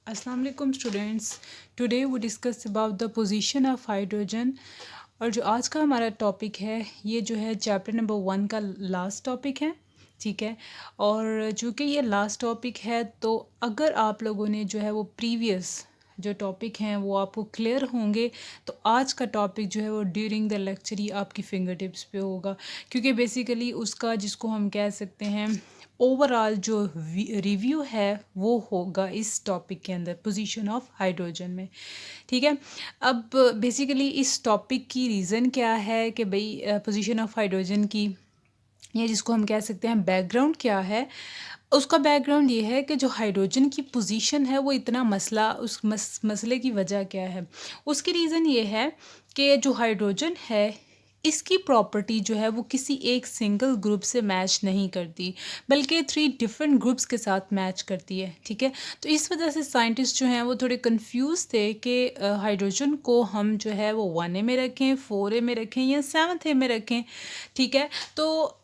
अस्सलाम वालेकुम students. Today वो discuss about the position of hydrogen. और जो आज का हमारा टॉपिक है ये जो है चैप्टर नंबर 1 का लास्ट टॉपिक है, ठीक है। और चूँकि ये लास्ट टॉपिक है तो अगर आप लोगों ने जो है वो प्रीवियस जो टॉपिक हैं वो आपको क्लियर होंगे तो आज का टॉपिक जो है वो ड्यूरिंग द लेक्चर ही आपकी फिंगर टिप्स पे होगा, क्योंकि बेसिकली उसका जिसको हम कह सकते हैं ओवरऑल जो रिव्यू है वो होगा इस टॉपिक के अंदर पोजीशन ऑफ हाइड्रोजन में, ठीक है। अब बेसिकली इस टॉपिक की रीज़न क्या है कि भाई पोजीशन ऑफ हाइड्रोजन की ये जिसको हम कह सकते हैं बैकग्राउंड क्या है, उसका बैकग्राउंड ये है कि जो हाइड्रोजन की पोजीशन है वो इतना मसला उस मसले की वजह क्या है। उसकी रीज़न ये है कि जो हाइड्रोजन है इसकी प्रॉपर्टी जो है वो किसी एक सिंगल ग्रुप से मैच नहीं करती बल्कि 3 डिफरेंट ग्रुप्स के साथ मैच करती है, ठीक है। तो इस वजह से साइंटिस्ट जो हैं वो थोड़े कंफ्यूज थे कि हाइड्रोजन को हम जो है वो 1A में रखें, 4A में रखें या 7A में रखें, ठीक है। तो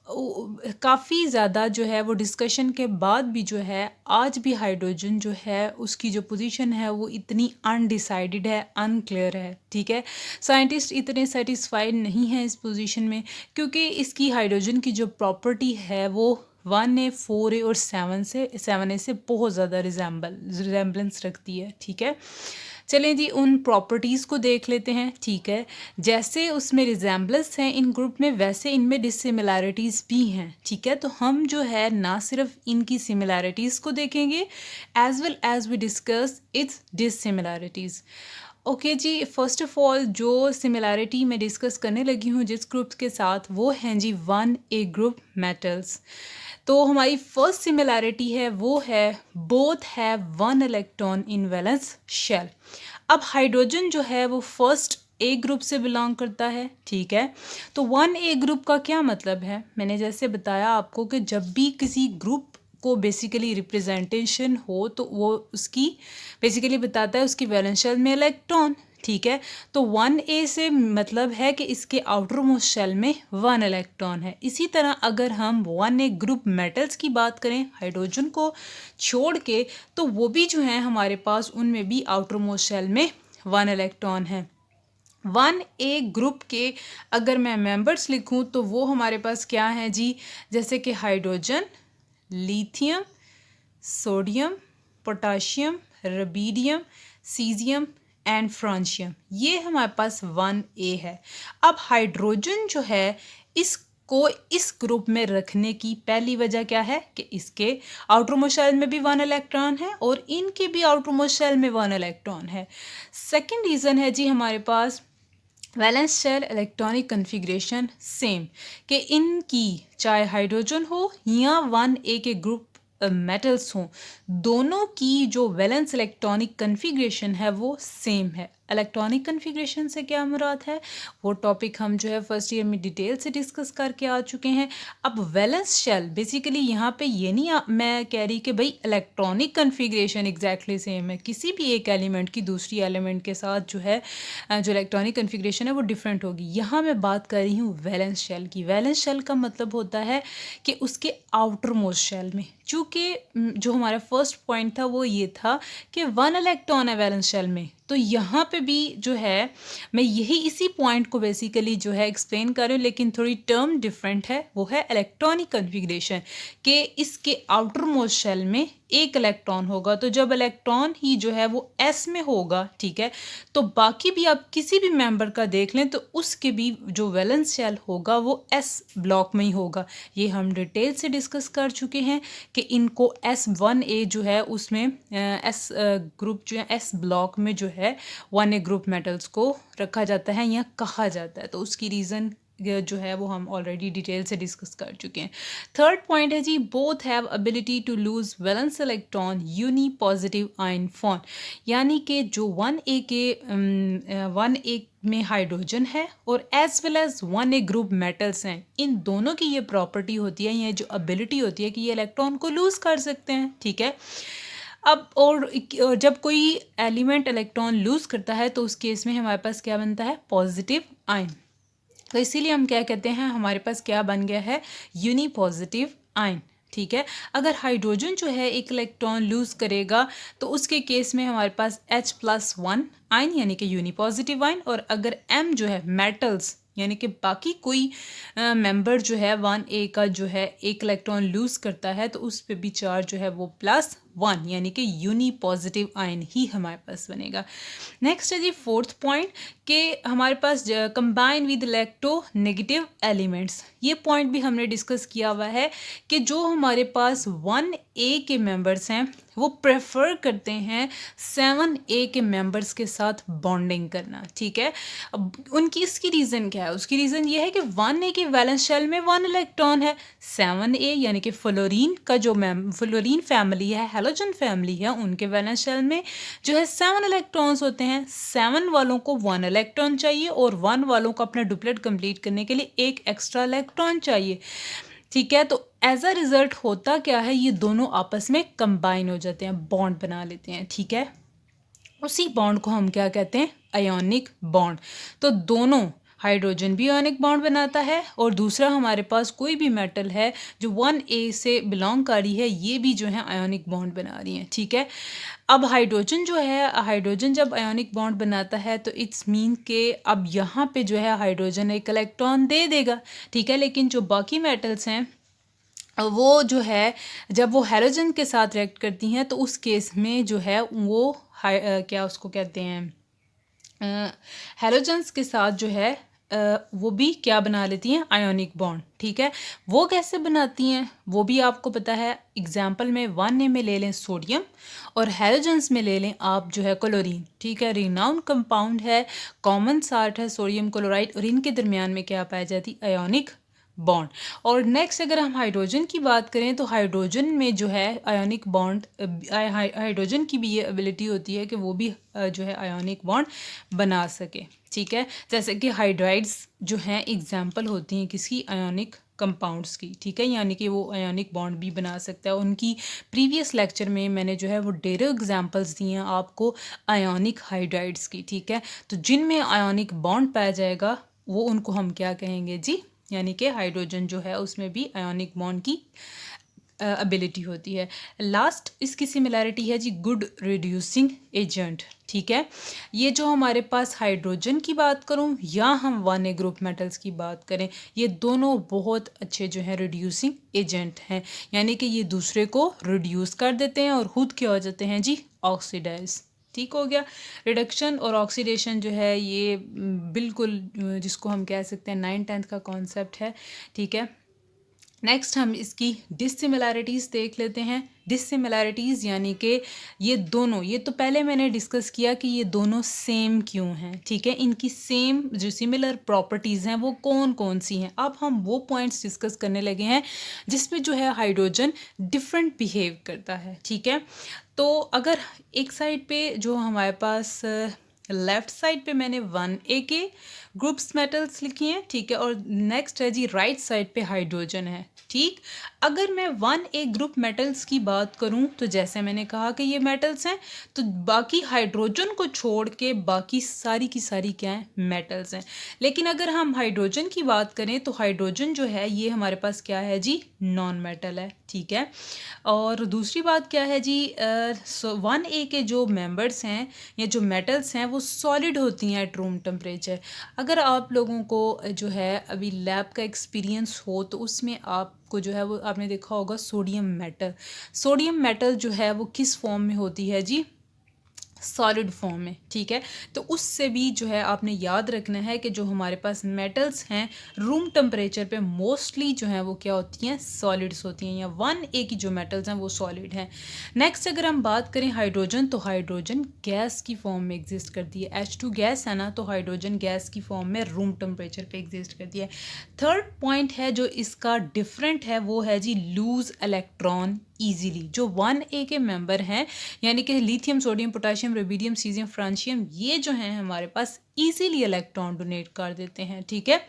काफ़ी ज़्यादा जो है वो डिस्कशन के बाद भी जो है आज भी हाइड्रोजन जो है उसकी जो पोजीशन है वो इतनी अनडिसाइडेड है, अनक्लियर है, ठीक है। साइंटिस्ट इतने सेटिस्फाइड नहीं हैं इस पोजीशन में क्योंकि इसकी हाइड्रोजन की जो प्रॉपर्टी है वो 1A, 4A और 7A से बहुत ज़्यादा रिजेम्बलेंस रखती है, ठीक है। चलें जी उन प्रॉपर्टीज़ को देख लेते हैं, ठीक है। जैसे उसमें रिजेम्बलेंस हैं इन ग्रुप में वैसे इनमें डिसिमिलैरिटीज़ भी हैं, ठीक है। तो हम जो है ना सिर्फ इनकी सिमिलैरिटीज़ को देखेंगे as well as we discuss its dissimilarities. Okay जी, फर्स्ट ऑफ ऑल जो सिमिलैरिटी मैं डिस्कस करने लगी हूँ जिस ग्रुप के साथ वो हैं जी 1A ग्रुप मेटल्स। तो हमारी फर्स्ट सिमिलैरिटी है वो है both have 1 electron in valence shell. अब हाइड्रोजन जो है वो फर्स्ट ए ग्रुप से बिलोंग करता है, ठीक है। तो 1A ग्रुप का क्या मतलब है, मैंने जैसे बताया आपको कि जब भी किसी ग्रुप को बेसिकली रिप्रेजेंटेशन हो तो वो उसकी बेसिकली बताता है उसकी वैलेंस शेल में इलेक्ट्रॉन, ठीक है। तो 1A से मतलब है कि इसके आउटर मोस्ट शेल में 1 इलेक्ट्रॉन है। इसी तरह अगर हम 1A ग्रुप मेटल्स की बात करें हाइड्रोजन को छोड़ के तो वो भी जो हैं हमारे पास उनमें भी आउटर मोस्ट शेल में 1 इलेक्ट्रॉन है। 1A ग्रुप के अगर मैं मेंबर्स लिखूं तो वो हमारे पास क्या है जी, जैसे कि hydrogen, lithium, sodium, potassium, rubidium, caesium and francium, ये हमारे पास 1A है। अब हाइड्रोजन जो है इसको इस ग्रुप में रखने की पहली वजह क्या है कि इसके आउटर मोस्ट शेल में भी 1 इलेक्ट्रॉन है और इनके भी आउटर मोस्ट शेल में 1 इलेक्ट्रॉन है। सेकंड रीज़न है जी हमारे पास valence shell electronic configuration same, कि इनकी चाहे हाइड्रोजन हो या 1A के ग्रुप मेटल्स हों, दोनों की जो वैलेंस इलेक्ट्रॉनिक कन्फिग्रेशन है वो सेम है। इलेक्ट्रॉनिक कन्फिग्रेशन से क्या मुराद है वो टॉपिक हम जो है फर्स्ट ईयर में डिटेल से डिस्कस करके आ चुके हैं। अब वैलेंस शेल बेसिकली यहाँ पे ये नहीं मैं कह रही कि भाई इलेक्ट्रॉनिक कन्फिग्रेशन एग्जैक्टली सेम है, किसी भी एक एलिमेंट की दूसरी एलिमेंट के साथ जो है जो इलेक्ट्रॉनिक कन्फिग्रेशन है वो डिफरेंट होगी। यहाँ मैं बात कर रही हूँ वैलेंस शेल की। वैलेंस शेल का मतलब होता है कि उसके आउटर मोस्ट शेल में, चूँकि जो हमारा फर्स्ट पॉइंट था वो ये था कि 1 इलेक्ट्रॉन है वैलेंस शेल में, तो यहाँ पे भी जो है मैं यही इसी पॉइंट को बेसिकली जो है एक्सप्लेन कर रही हूँ, लेकिन थोड़ी टर्म डिफरेंट है। वो है इलेक्ट्रॉनिक कन्फिग्रेशन कि इसके आउटर मोस्ट शेल में एक इलेक्ट्रॉन होगा, तो जब इलेक्ट्रॉन ही जो है वो एस में होगा, ठीक है, तो बाकी भी आप किसी भी मेंबर का देख लें तो उसके भी जो वैलेंस शेल होगा वो एस ब्लॉक में ही होगा। ये हम डिटेल से डिस्कस कर चुके हैं कि इनको S1A जो है उसमें एस ग्रुप जो है एस ब्लॉक में जो है 1A ग्रुप मेटल्स को रखा जाता है या कहा जाता है, तो उसकी रीज़न जो है वो हम ऑलरेडी डिटेल से डिस्कस कर चुके हैं। थर्ड पॉइंट है जी both have ability to lose valence electron uni positive ion form, यानी कि जो 1A में हाइड्रोजन है और as well as 1A group metals हैं, इन दोनों की ये प्रॉपर्टी होती है, ये जो एबिलिटी होती है कि ये इलेक्ट्रॉन को लूज़ कर सकते हैं, ठीक है। अब और जब कोई एलिमेंट इलेक्ट्रॉन लूज़ करता है तो उस केस में हमारे पास क्या बनता है पॉजिटिव आयन, तो इसीलिए हम क्या कहते हैं हमारे पास क्या बन गया है यूनी पॉजिटिव आयन, ठीक है। अगर हाइड्रोजन जो है एक इलेक्ट्रॉन लूज करेगा तो उसके केस में हमारे पास H+1 आयन यानी कि यूनिपॉजिटिव आयन, और अगर M जो है मेटल्स यानी कि बाकी कोई मेंबर जो है 1A का जो है एक इलेक्ट्रॉन लूज करता है तो उस पे भी चार्ज जो है वो +1 यानी कि यूनिपॉजिटिव आयन ही हमारे पास बनेगा। नेक्स्ट है जी फोर्थ पॉइंट कि हमारे पास कंबाइन विद इलेक्ट्रोनेगेटिव एलिमेंट्स। ये पॉइंट भी हमने डिस्कस किया हुआ है कि जो हमारे पास 1A के मेंबर्स हैं वो प्रेफर करते हैं 7A के मेंबर्स के साथ बॉन्डिंग करना, ठीक है। अब उनकी इसकी रीज़न क्या है? उसकी रीज़न ये है कि 1A के वैलेंस शेल में 1 इलेक्ट्रॉन है, 7A यानी कि फ्लोरीन का जो फ्लोरीन फैमिली है, हैलोजन फैमिली है, उनके वैलेंस शेल में जो है 7 इलेक्ट्रॉन्स होते हैं। 7 वालों को 1 इलेक्ट्रॉन चाहिए और 1 वालों को अपना डुप्लेट कंप्लीट करने के लिए एक एक्स्ट्रा इलेक्ट्रॉन चाहिए, ठीक है। तो एज अ रिजल्ट होता क्या है, ये दोनों आपस में कंबाइन हो जाते हैं, बॉन्ड बना लेते हैं, ठीक है। उसी बॉन्ड को हम क्या कहते हैं? Ionic bond. तो दोनों हाइड्रोजन भी आयोनिक बॉन्ड बनाता है और दूसरा हमारे पास कोई भी मेटल है जो 1A से बिलोंग कर रही है, ये भी जो है आयोनिक बॉन्ड बना रही है, ठीक है। अब हाइड्रोजन जो है, हाइड्रोजन जब आयोनिक बॉन्ड बनाता है तो इट्स मीन के अब यहाँ पे जो है हाइड्रोजन एक इलेक्ट्रॉन दे देगा, ठीक है। लेकिन जो बाकी मेटल्स हैं वो जो है जब वो हैलोजन के साथ रिएक्ट करती हैं तो उस केस में जो है वो क्या उसको कहते हैं, हैलोजन्स के साथ जो है वो भी क्या बना लेती हैं? आयोनिक बॉन्ड, ठीक है। वो कैसे बनाती हैं वो भी आपको पता है। एग्जाम्पल में 1A में ले लें सोडियम और हैलोजन्स में ले लें आप जो है क्लोरीन, ठीक है। रिनाउंड कंपाउंड है, कॉमन साल्ट है सोडियम क्लोराइड, और इनके दरमियान में क्या पाई जाती? Ionic bond. और नेक्स्ट अगर हम हाइड्रोजन की बात करें तो हाइड्रोजन में जो है आयोनिक बॉन्ड, हाइड्रोजन की भी ये एबिलिटी होती है कि वो भी जो है आयोनिक बॉन्ड बना सके, ठीक है। जैसे कि हाइड्राइड्स जो हैं एग्जाम्पल होती हैं किसी आयोनिक कंपाउंड्स की, ठीक है, यानी कि वो आयोनिक बॉन्ड भी बना सकता है। उनकी प्रीवियस लेक्चर में मैंने जो है वो ढेरों एग्जांपल्स दिए हैं आपको आयोनिक हाइड्राइड्स की, ठीक है। तो जिनमें आयोनिक बॉन्ड पाया जाएगा वो उनको हम क्या कहेंगे जी? यानी कि हाइड्रोजन जो है उसमें भी आयोनिक बॉन्ड की एबिलिटी होती है। लास्ट इसकी सिमिलैरिटी है जी गुड रिड्यूसिंग एजेंट, ठीक है। ये जो हमारे पास हाइड्रोजन की बात करूं या हम 1A ग्रुप मेटल्स की बात करें, ये दोनों बहुत अच्छे जो हैं रिड्यूसिंग एजेंट हैं, यानी कि ये दूसरे को रिड्यूस कर देते हैं और खुद क्या हो जाते हैं जी? ऑक्सीडाइज, ठीक हो गया। रिडक्शन और ऑक्सीडेशन जो है ये बिल्कुल जिसको हम कह सकते हैं 9th-10th का कॉन्सेप्ट है, ठीक है। नेक्स्ट हम इसकी डिसिमिलैरिटीज़ देख लेते हैं। डिसिमिलैरिटीज़ यानी कि ये दोनों, ये तो पहले मैंने डिस्कस किया कि ये दोनों सेम क्यों हैं, ठीक है। इनकी सेम जो सिमिलर प्रॉपर्टीज़ हैं वो कौन कौन सी हैं, अब हम वो पॉइंट्स डिस्कस करने लगे हैं जिसमें जो है हाइड्रोजन डिफरेंट बिहेव करता है, ठीक है। तो अगर एक साइड पे जो हमारे पास लेफ्ट साइड पे मैंने 1A के ग्रुप्स मेटल्स लिखी हैं, ठीक है, और नेक्स्ट है जी राइट साइड पे हाइड्रोजन है, ठीक। अगर मैं 1A ग्रुप मेटल्स की बात करूं तो जैसे मैंने कहा कि ये मेटल्स हैं, तो बाकी हाइड्रोजन को छोड़ के बाकी सारी की सारी क्या हैं? मेटल्स हैं। लेकिन अगर हम हाइड्रोजन की बात करें तो हाइड्रोजन जो है ये हमारे पास क्या है जी? नॉन मेटल है, ठीक है। और दूसरी बात क्या है जी? 1A के जो मेंबर्स हैं या जो मेटल्स हैं वो सॉलिड होती हैं एट रूम टेम्परेचर। अगर आप लोगों को जो है अभी लैब का एक्सपीरियंस हो तो उसमें आपको जो है वो आपने देखा होगा सोडियम मेटल। सोडियम मेटल जो है वो किस फॉर्म में होती है जी? सॉलिड फॉर्म में, ठीक है। तो उससे भी जो है आपने याद रखना है कि जो हमारे पास मेटल्स हैं रूम टेम्परेचर पे मोस्टली जो है वो क्या होती हैं? सॉलिड्स होती हैं, या 1A की जो मेटल्स हैं वो सॉलिड हैं। नेक्स्ट अगर हम बात करें हाइड्रोजन, तो हाइड्रोजन गैस की फॉर्म में एग्जिस्ट करती है। H2 गैस है ना, तो हाइड्रोजन गैस की फॉर्म में रूम टेम्परेचर पे एग्जिस्ट करती है। थर्ड पॉइंट है जो इसका डिफरेंट है वो है जी लूज इलेक्ट्रॉन ईजीली। जो 1A के मेंबर हैं यानी कि lithium, sodium, potassium, rubidium, caesium, francium, ये जो हैं हमारे पास ईजीली इलेक्ट्रॉन डोनेट कर देते हैं, ठीक है।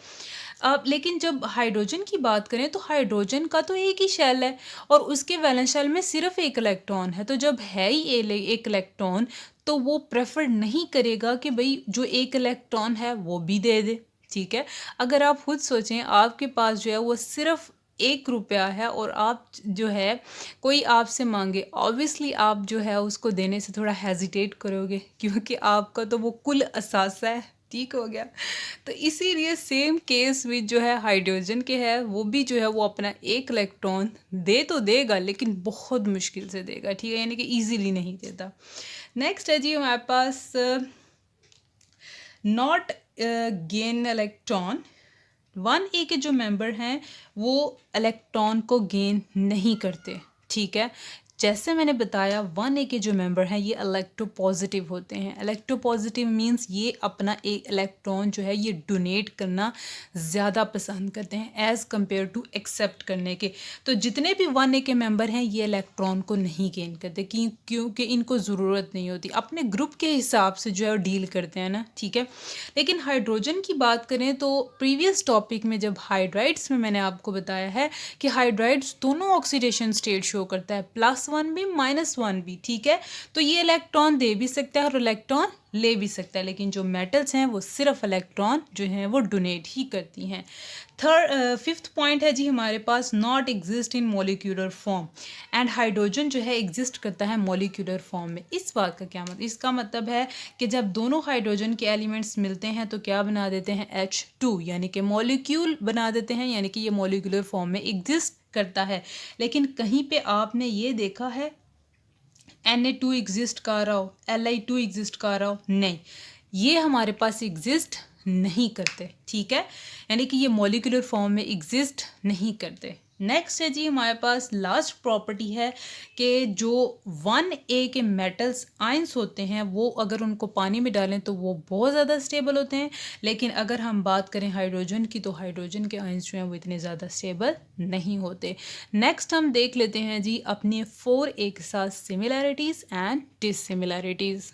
अब लेकिन जब हाइड्रोजन की बात करें तो हाइड्रोजन का तो एक ही शेल है और उसके वैलेंस शेल में सिर्फ एक इलेक्ट्रॉन है। तो जब है ही एक इलेक्ट्रॉन तो वो प्रेफर नहीं करेगा कि भाई जो एक इलेक्ट्रॉन है वो भी दे दे, ठीक है। अगर आप खुद सोचें आपके पास जो है वो सिर्फ 1 रुपया है और आप जो है कोई आपसे मांगे, ऑब्वियसली आप जो है उसको देने से थोड़ा हेजिटेट करोगे, क्योंकि आपका तो वो कुल असासा है। ठीक हो गया। तो इसीलिए सेम केस विच जो है हाइड्रोजन के है, वो भी जो है वो अपना 1 इलेक्ट्रॉन दे तो देगा लेकिन बहुत मुश्किल से देगा। ठीक है, यानी कि ईजीली नहीं देता। नेक्स्ट है जी हमारे पास नॉट गेन इलेक्ट्रॉन। 1A के जो मेंबर हैं वो इलेक्ट्रॉन को गेन नहीं करते। ठीक है, जैसे मैंने बताया 1A के जो मेंबर हैं ये इलेक्ट्रोपॉजिटिव होते हैं। इलेक्ट्रोपॉजिटिव मींस ये अपना एक इलेक्ट्रॉन जो है ये डोनेट करना ज़्यादा पसंद करते हैं एज़ कम्पेयर टू एक्सेप्ट करने के। तो जितने भी 1A के मेंबर हैं ये इलेक्ट्रॉन को नहीं गेन करते क्योंकि इनको ज़रूरत नहीं होती, अपने ग्रुप के हिसाब से जो है डील करते हैं ना। ठीक है, लेकिन हाइड्रोजन की बात करें तो प्रीवियस टॉपिक में जब हाइड्राइड्स में मैंने आपको बताया है कि हाइड्राइड्स दोनों ऑक्सीडेशन स्टेट शो करता है, +1 भी -1 भी। ठीक है, तो ये इलेक्ट्रॉन दे भी सकता है और इलेक्ट्रॉन ले भी सकता है, लेकिन जो मेटल्स हैं वो सिर्फ इलेक्ट्रॉन जो हैं वो डोनेट ही करती हैं। फिफ्थ पॉइंट है जी हमारे पास not exist in molecular form. And hydrogen जो है एग्जिस्ट करता है मॉलिक्यूलर फॉर्म में। इस बात का क्या मतलब, इसका मतलब है कि जब दोनों हाइड्रोजन के एलिमेंट्स मिलते हैं तो क्या बना देते हैं, H2, यानी कि मॉलिक्यूल बना देते हैं, यानी कि ये मॉलिक्यूलर फॉर्म में एग्जिस्ट करता है। लेकिन कहीं पे आपने ये देखा है Na2 एग्जिस्ट कर रहा हो, Li2 एग्जिस्ट कर रहा हो? नहीं, ये हमारे पास एग्जिस्ट नहीं करते। ठीक है, यानी कि ये मॉलिक्यूलर फॉर्म में एग्जिस्ट नहीं करते। नेक्स्ट है जी हमारे पास लास्ट प्रॉपर्टी है कि जो 1A के मेटल्स आयंस होते हैं वो अगर उनको पानी में डालें तो वो बहुत ज़्यादा स्टेबल होते हैं, लेकिन अगर हम बात करें हाइड्रोजन की तो हाइड्रोजन के आयंस जो हैं वो इतने ज़्यादा स्टेबल नहीं होते। नेक्स्ट हम देख लेते हैं जी अपने 4A के साथ सिमिलैरिटीज़ एंड डिससिमिलैरिटीज़।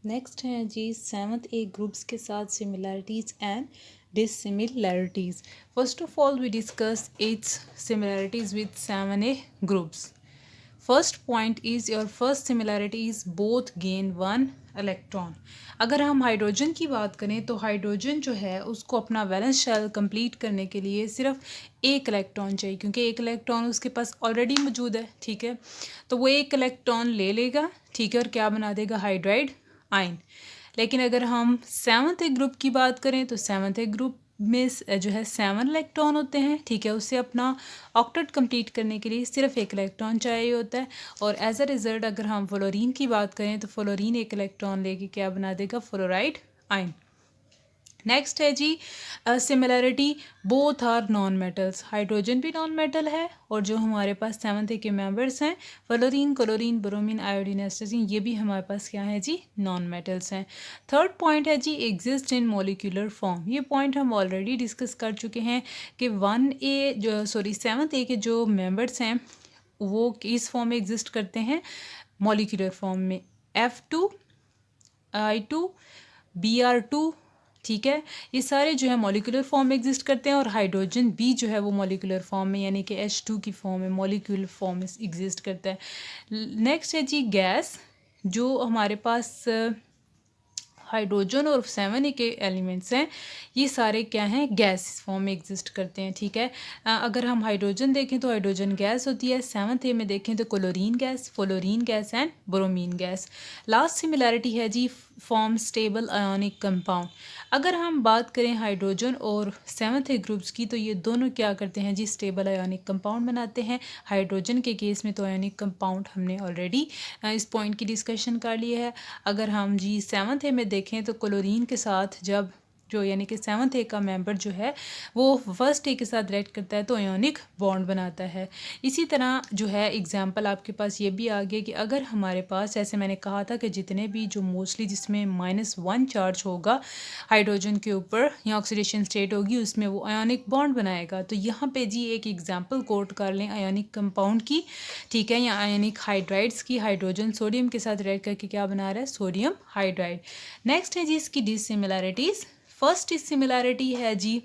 नेक्स्ट हैं जी 7th A ग्रुप्स के साथ similarities and dissimilarities. First of all, we discuss its similarities with 7A groups. First point is your first similarity is both gain 1 electron. अगर हम हाइड्रोजन की बात करें तो हाइड्रोजन जो है उसको अपना वैलेंस शेल कंप्लीट करने के लिए सिर्फ 1 इलेक्ट्रॉन चाहिए, क्योंकि 1 इलेक्ट्रॉन उसके पास ऑलरेडी मौजूद है। ठीक है, तो वो 1 इलेक्ट्रॉन ले लेगा। ठीक है, और क्या बना देगा, हाइड्राइड आयन। लेकिन अगर हम 7th ग्रुप की बात करें तो 7th ग्रुप में जो है 7 इलेक्ट्रॉन होते हैं। ठीक है, उससे अपना ऑक्टेट कंप्लीट करने के लिए सिर्फ 1 इलेक्ट्रॉन चाहिए होता है। और एज अ रिज़ल्ट अगर हम फ्लोरीन की बात करें तो फ्लोरीन 1 इलेक्ट्रॉन लेके क्या बना देगा, फ्लोराइड आयन। नेक्स्ट है जी similarity both are non metals. Hydrogen भी नॉन मेटल है और जो हमारे पास 7th के मेंबर्स हैं fluorine, chlorine, bromine, iodine, astatine, ये भी हमारे पास क्या है जी, नॉन मेटल्स हैं। थर्ड पॉइंट है जी एग्जिस्ट इन मॉलिक्यूलर फॉर्म। ये पॉइंट हम ऑलरेडी डिस्कस कर चुके हैं कि 7th के जो मेंबर्स हैं वो किस फॉर्म में एग्जिस्ट करते हैं, मॉलिक्यूलर फॉर्म में, F2, I2, Br2। ठीक है, ये सारे जो है मॉलिक्यूलर फॉर्म में एग्जिस्ट करते हैं और हाइड्रोजन भी जो है वो मॉलिक्यूलर फॉर्म में यानी कि H2 की फॉर्म में मॉलिक्यूलर फॉर्म में एग्जिस्ट करता है। नेक्स्ट है जी गैस। जो हमारे पास हाइड्रोजन और 7A के एलिमेंट्स हैं ये सारे क्या हैं, गैस फॉर्म में एग्जिस्ट करते हैं। ठीक है, अगर हम हाइड्रोजन देखें तो हाइड्रोजन गैस होती है, 7A में देखें तो chlorine gas, fluorine gas and bromine gas. Last similarity है जी फॉर्म स्टेबल आयोनिक कंपाउंड। अगर हम बात करें हाइड्रोजन और 7th ग्रुप्स की तो ये दोनों क्या करते हैं जी, स्टेबल आयोनिक कंपाउंड बनाते हैं। हाइड्रोजन के केस में तो आयोनिक कंपाउंड हमने ऑलरेडी इस पॉइंट की डिस्कशन कर ली है। अगर हम जी 7th में देखें तो क्लोरीन के साथ जब जो यानी कि 7th का मेंबर जो है वो 1st के साथ रिएक्ट करता है तो आयोनिक बॉन्ड बनाता है। इसी तरह जो है एग्जांपल आपके पास ये भी आ गया कि अगर हमारे पास, ऐसे मैंने कहा था कि जितने भी जो मोस्टली जिसमें -1 चार्ज होगा हाइड्रोजन के ऊपर या ऑक्सीडेशन स्टेट होगी उसमें वो आयोनिक बॉन्ड बनाएगा। तो यहाँ पे जी एक एग्जाम्पल कोट कर लें आयोनिक कंपाउंड की। ठीक है, या आयोनिक हाइड्राइड्स की। हाइड्रोजन सोडियम के साथ रिएक्ट करके क्या बना रहा है, सोडियम हाइड्राइड। नेक्स्ट है जी इसकी डिसिमिलैरिटीज़। फर्स्ट सिमिलैरिटी है जी,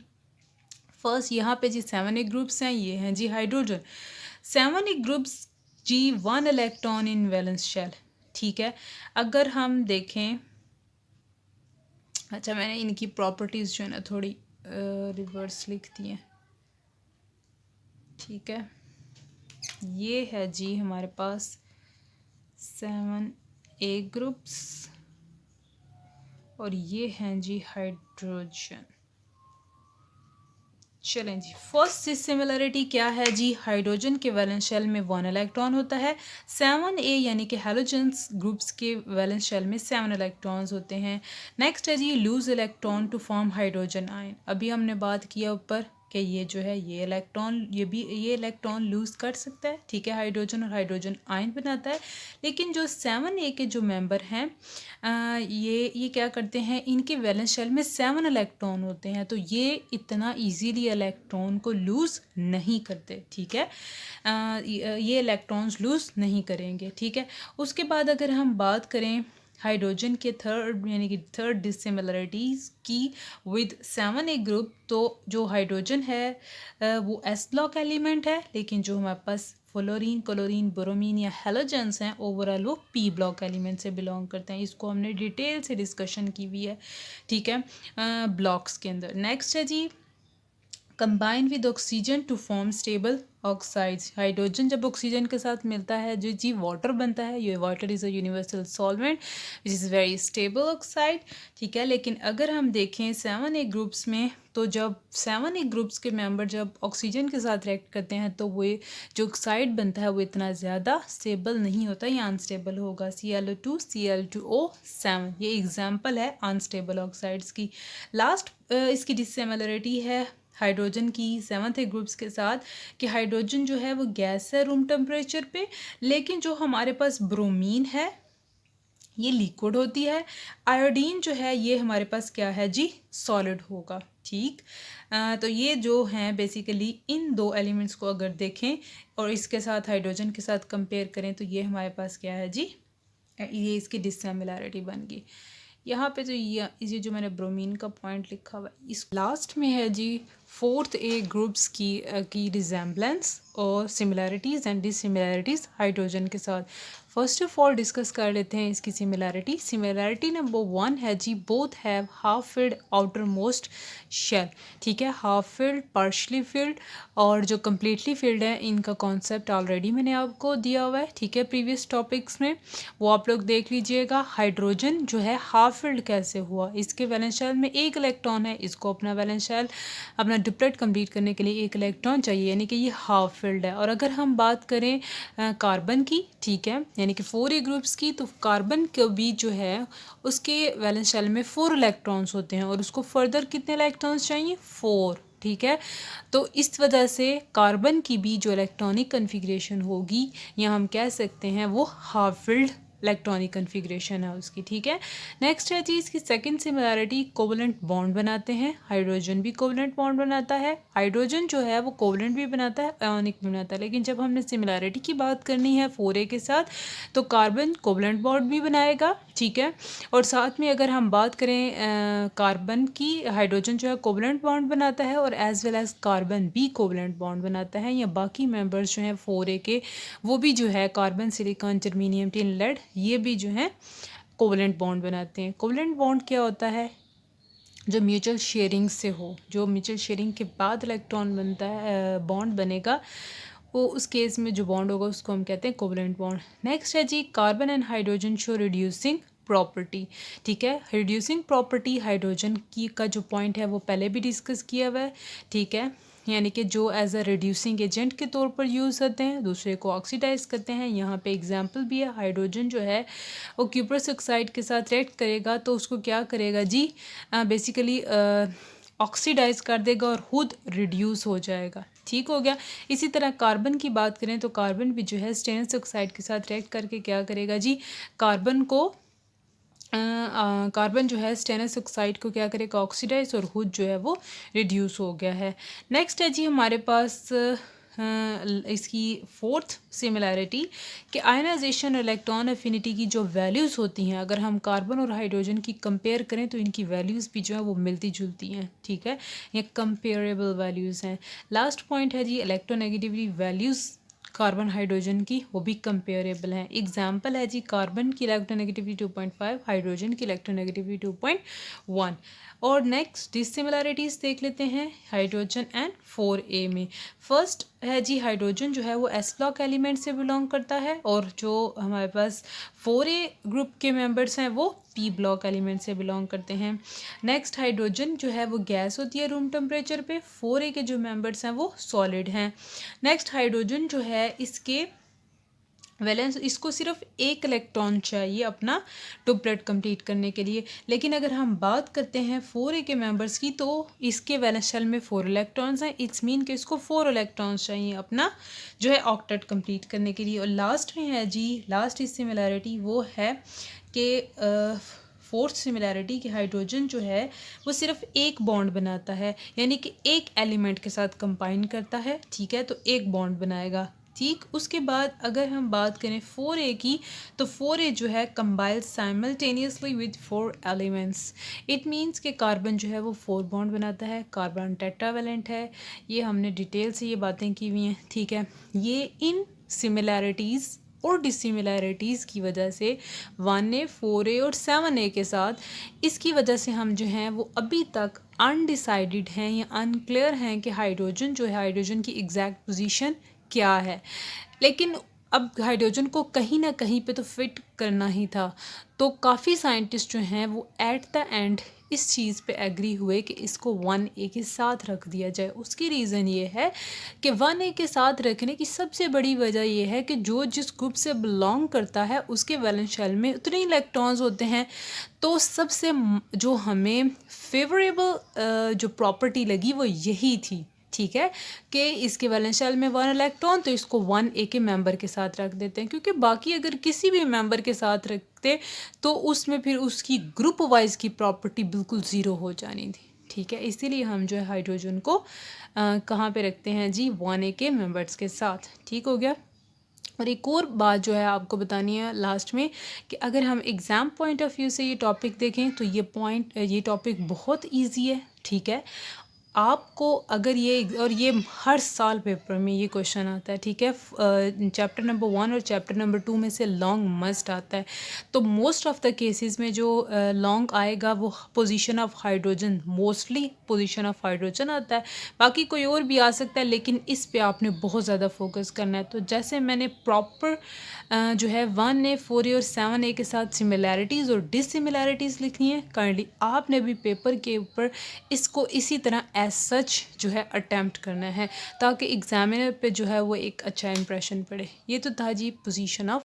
फर्स्ट यहाँ पे जी 7A ग्रुप्स हैं, ये हैं जी हाइड्रोजन। 7A ग्रुप्स जी 1 इलेक्ट्रॉन इन वैलेंस शेल। ठीक है, अगर हम देखें, अच्छा मैंने इनकी प्रॉपर्टीज़ जो है ना थोड़ी रिवर्स लिख दी हैं। ठीक है, ये है जी हमारे पास 7A ग्रुप्स और ये हैं जी हाइड्रोजन। चलें जी, फर्स्ट सिमिलरिटी क्या है जी, हाइड्रोजन के वैलेंस शेल में 1 इलेक्ट्रॉन होता है। 7A यानी कि हैलोजेंस ग्रुप्स के वैलेंस शेल में 7 इलेक्ट्रॉन्स होते हैं। नेक्स्ट है जी lose electron to form hydrogen ion. अभी हमने बात किया ऊपर कि ये जो है ये इलेक्ट्रॉन लूज कर सकता है, ठीक है, हाइड्रोजन और हाइड्रोजन आयन बनाता है। लेकिन जो 7A के जो मेंबर हैं ये क्या करते हैं, इनके वैलेंस शेल में 7 इलेक्ट्रॉन होते हैं, तो ये इतना इजीली इलेक्ट्रॉन को लूज़ नहीं करते, ठीक है। ये इलेक्ट्रॉन्स लूज़ नहीं करेंगे, ठीक है। उसके बाद अगर हम बात करें हाइड्रोजन के थर्ड डिसिमिलरिटीज़ की विद 7A ग्रुप, तो जो हाइड्रोजन है वो एस ब्लॉक एलिमेंट है, लेकिन जो हमारे पास फ्लोरीन, क्लोरीन, ब्रोमीन या हेलोजेंस हैं ओवरऑल वो पी ब्लॉक एलिमेंट से बिलोंग करते हैं। इसको हमने डिटेल से डिस्कशन की हुई है, ठीक है, ब्लॉक्स के अंदर। नेक्स्ट है जी combine with oxygen to form stable oxides. Hydrogen जब ऑक्सीजन के साथ मिलता है जो जी वाटर बनता है, ये water is a universal solvent which is very stable oxide, ठीक है। लेकिन अगर हम देखें 7A ग्रुप्स में, तो जब 7A ग्रुप्स के मेंबर जब ऑक्सीजन के साथ रिएक्ट करते हैं तो वो जो ऑक्साइड बनता है वो इतना ज़्यादा स्टेबल नहीं होता, या अनस्टेबल होगा। ClO2 Cl2O7 ये एग्जाम्पल है अनस्टेबल ऑक्साइड्स की। लास्ट इसकी डिसिमिलरिटी है हाइड्रोजन की 7A ग्रुप्स के साथ कि हाइड्रोजन जो है वो गैस है रूम टेम्परेचर पे, लेकिन जो हमारे पास ब्रोमीन है ये लिक्विड होती है। आयोडीन जो है ये हमारे पास क्या है जी, सॉलिड होगा, ठीक। तो ये जो हैं बेसिकली इन दो एलिमेंट्स को अगर देखें और इसके साथ हाइड्रोजन के साथ कंपेयर करें तो ये हमारे पास क्या है जी, ये इसकी डिसिमिलरिटी बन गई। यहाँ पे तो ये जो मैंने ब्रोमीन का पॉइंट लिखा हुआ है, इस लास्ट में है जी 4A ग्रुप्स की रिजेम्बलेंस और सिमिलरिटीज़ एंड डिसिमिलरिटीज़ हाइड्रोजन के साथ। फर्स्ट ऑफ ऑल डिस्कस कर लेते हैं इसकी सिमिलरिटी नंबर 1 है जी both have half filled outermost shell, ठीक है, हाफ फिल्ड, पार्शली फिल्ड और जो कम्प्लीटली फिल्ड है इनका कॉन्सेप्ट ऑलरेडी मैंने आपको दिया हुआ है, ठीक है, प्रीवियस टॉपिक्स में, वो आप लोग देख लीजिएगा। हाइड्रोजन जो है हाफ फिल्ड कैसे हुआ, इसके वैलेंस शेल में 1 इलेक्ट्रॉन है, इसको अपना वैलेंस शेल अपना डिप्लेट कंप्लीट करने के लिए 1 इलेक्ट्रॉन चाहिए, यानी कि ये हाफ फिल्ड है। और अगर हम बात करें कार्बन की, ठीक है, यानी कि 4A ग्रुप्स की, तो कार्बन के भी जो है उसके वैलेंस शेल में 4 इलेक्ट्रॉन्स होते हैं और उसको फर्दर कितने इलेक्ट्रॉन्स चाहिए, 4, ठीक है। तो इस वजह से कार्बन की भी जो इलेक्ट्रॉनिक कन्फिग्रेशन होगी या हम कह सकते हैं वो हाफ फिल्ड इलेक्ट्रॉनिक कन्फिग्रेशन है उसकी, ठीक है। नेक्स्ट है जी इसकी सेकंड सिमिलरिटी, कोवलेंट बॉन्ड बनाते हैं। हाइड्रोजन भी कोवलेंट बॉन्ड बनाता है, हाइड्रोजन जो है वो कोवलेंट भी बनाता है, आयोनिक भी बनाता है। लेकिन जब हमने सिमिलरिटी की बात करनी है 4A के साथ तो कार्बन कोवलेंट बॉन्ड भी बनाएगा, ठीक है। और साथ में अगर हम बात करें कार्बन की, हाइड्रोजन जो है कोवलेंट बॉन्ड बनाता है और एज वेल एज कार्बन भी कोवलेंट बॉन्ड बनाता है, या बाकी मेंबर्स जो हैं 4A के वो भी जो है carbon, silicon, germanium, tin, lead ये भी जो हैं कोवलेंट बॉन्ड बनाते हैं। कोवलेंट बॉन्ड क्या होता है, जो म्यूचुअल शेयरिंग से हो, जो म्यूचुअल शेयरिंग के बाद इलेक्ट्रॉन बनता है, बॉन्ड बनेगा, वो उस केस में जो बॉन्ड होगा उसको हम कहते हैं कोवलेंट बॉन्ड। नेक्स्ट है जी carbon and hydrogen show reducing property, ठीक है। रिड्यूसिंग प्रॉपर्टी हाइड्रोजन की का जो पॉइंट है वो पहले भी डिस्कस किया हुआ है, ठीक है, यानी कि जो एज अ रिड्यूसिंग एजेंट के तौर पर यूज़ होते हैं, दूसरे को ऑक्सीडाइज करते हैं। यहाँ पे एग्जांपल भी है, हाइड्रोजन जो है वो क्यूप्रस ऑक्साइड के साथ रिएक्ट करेगा तो उसको क्या करेगा जी, बेसिकली ऑक्सीडाइज कर देगा और खुद रिड्यूस हो जाएगा, ठीक हो गया। इसी तरह कार्बन की बात करें तो कार्बन भी जो है स्टेनलेस ऑक्साइड के साथ रिएक्ट करके क्या करेगा जी, कार्बन जो है स्टेनलेस ऑक्साइड को क्या करेगा, ऑक्सीडाइज और खुद जो है वो रिड्यूस हो गया है। नेक्स्ट है जी हमारे पास इसकी फोर्थ सिमिलैरिटी कि आयनाइजेशन और इलेक्ट्रॉन अफिनिटी की जो वैल्यूज़ होती हैं, अगर हम कार्बन और हाइड्रोजन की कंपेयर करें तो इनकी वैल्यूज़ भी जो है वो मिलती जुलती हैं, ठीक है, ये कंपेरेबल वैल्यूज़ हैं। लास्ट पॉइंट है जी इलेक्ट्रोनेगेटिविटी वैल्यूज़ कार्बन हाइड्रोजन की वो भी कंपेरेबल हैं। एग्जाम्पल है जी कार्बन की इलेक्ट्रोनेगेटिविटी 2.5, हाइड्रोजन की इलेक्ट्रोनेगेटिविटी 2.1। और नेक्स्ट डिसिमिलरिटीज़ देख लेते हैं हाइड्रोजन एंड 4A में। फर्स्ट है जी हाइड्रोजन जो है वो एस ब्लॉक एलिमेंट से बिलोंग करता है, और जो हमारे पास 4a ग्रुप के मेंबर्स हैं वो पी ब्लॉक एलिमेंट से बिलोंग करते हैं। नेक्स्ट हाइड्रोजन जो है वो गैस होती है रूम टेम्परेचर पे, 4a के जो मेंबर्स हैं वो सॉलिड हैं। नेक्स्ट हाइड्रोजन जो है इसके वैलेंस, इसको सिर्फ एक इलेक्ट्रॉन चाहिए अपना डुप्लेट कंप्लीट करने के लिए, लेकिन अगर हम बात करते हैं 4a के मेंबर्स की तो इसके वैलेंस शेल में 4 इलेक्ट्रॉन्स हैं। इट्स मीन कि इसको 4 इलेक्ट्रॉन्स चाहिए अपना जो है ऑक्टेट कंप्लीट करने के लिए। और लास्ट में है जी लास्ट इस सिमिलैरिटी वो है कि फोर्थ सिमिलैरिटी कि हाइड्रोजन जो है वो सिर्फ एक बॉन्ड बनाता है, यानी कि एक एलिमेंट के साथ कंबाइन करता है, ठीक है, तो एक बॉन्ड बनाएगा। ठीक, उसके बाद अगर हम बात करें 4a की, तो 4a जो है combine simultaneously with 4 elements. It means कि कार्बन जो है वो 4 बॉन्ड बनाता है, कार्बन टेट्रावेलेंट है। ये हमने डिटेल से ये बातें की हुई हैं, ठीक है। ये इन सिमिलैरिटीज़ और डिसिमिलैरिटीज़ की वजह से 1a 4a और 7a के साथ, इसकी वजह से हम जो हैं वो अभी तक अनडिसाइडेड हैं या अनक्लियर हैं कि हाइड्रोजन जो है, हाइड्रोजन की एग्जैक्ट पोजीशन क्या है। लेकिन अब हाइड्रोजन को कहीं ना कहीं पे तो फिट करना ही था, तो काफ़ी साइंटिस्ट जो हैं वो एट द एंड इस चीज़ पे एग्री हुए कि इसको 1a के साथ रख दिया जाए। उसकी रीज़न ये है कि 1a के साथ रखने की सबसे बड़ी वजह ये है कि जो जिस ग्रुप से बिलोंग करता है उसके वैलेंस शेल में उतने इलेक्ट्रॉन्स होते हैं। तो सबसे जो हमें फेवरेबल जो प्रॉपर्टी लगी वो यही थी, ठीक है, कि इसके वैलेंस शेल में 1 इलेक्ट्रॉन, तो इसको 1a के मेंबर के साथ रख देते हैं, क्योंकि बाकी अगर किसी भी मेंबर के साथ रखते तो उसमें फिर उसकी ग्रुप वाइज की प्रॉपर्टी बिल्कुल ज़ीरो हो जानी थी, ठीक है। इसीलिए हम जो है हाइड्रोजन को कहाँ पे रखते हैं जी, 1a के मेंबर्स के साथ, ठीक हो गया। और एक और बात जो है आपको बतानी है लास्ट में, कि अगर हम एग्ज़ाम पॉइंट ऑफ व्यू से ये टॉपिक देखें तो ये टॉपिक बहुत इजी है, ठीक है। आपको अगर ये, और ये हर साल पेपर में ये क्वेश्चन आता है, ठीक है, चैप्टर नंबर 1 और चैप्टर नंबर 2 में से लॉन्ग मस्ट आता है। तो मोस्ट ऑफ द केसेस में जो लॉन्ग आएगा वो position of hydrogen, mostly position of hydrogen आता है। बाकी कोई और भी आ सकता है, लेकिन इस पे आपने बहुत ज़्यादा फोकस करना है। तो जैसे मैंने प्रॉपर जो है 1a 4a और 7a के साथ सिमिलैरिटीज़ और डिसिमिलैरिटीज़ लिखनी है, काइंडली आपने भी पेपर के ऊपर इसको इसी तरह एज सच जो है अटैम्प्ट करना है, ताकि एग्जामिनर पे जो है वो एक अच्छा इंप्रेशन पड़े। ये तो था जी पोजीशन ऑफ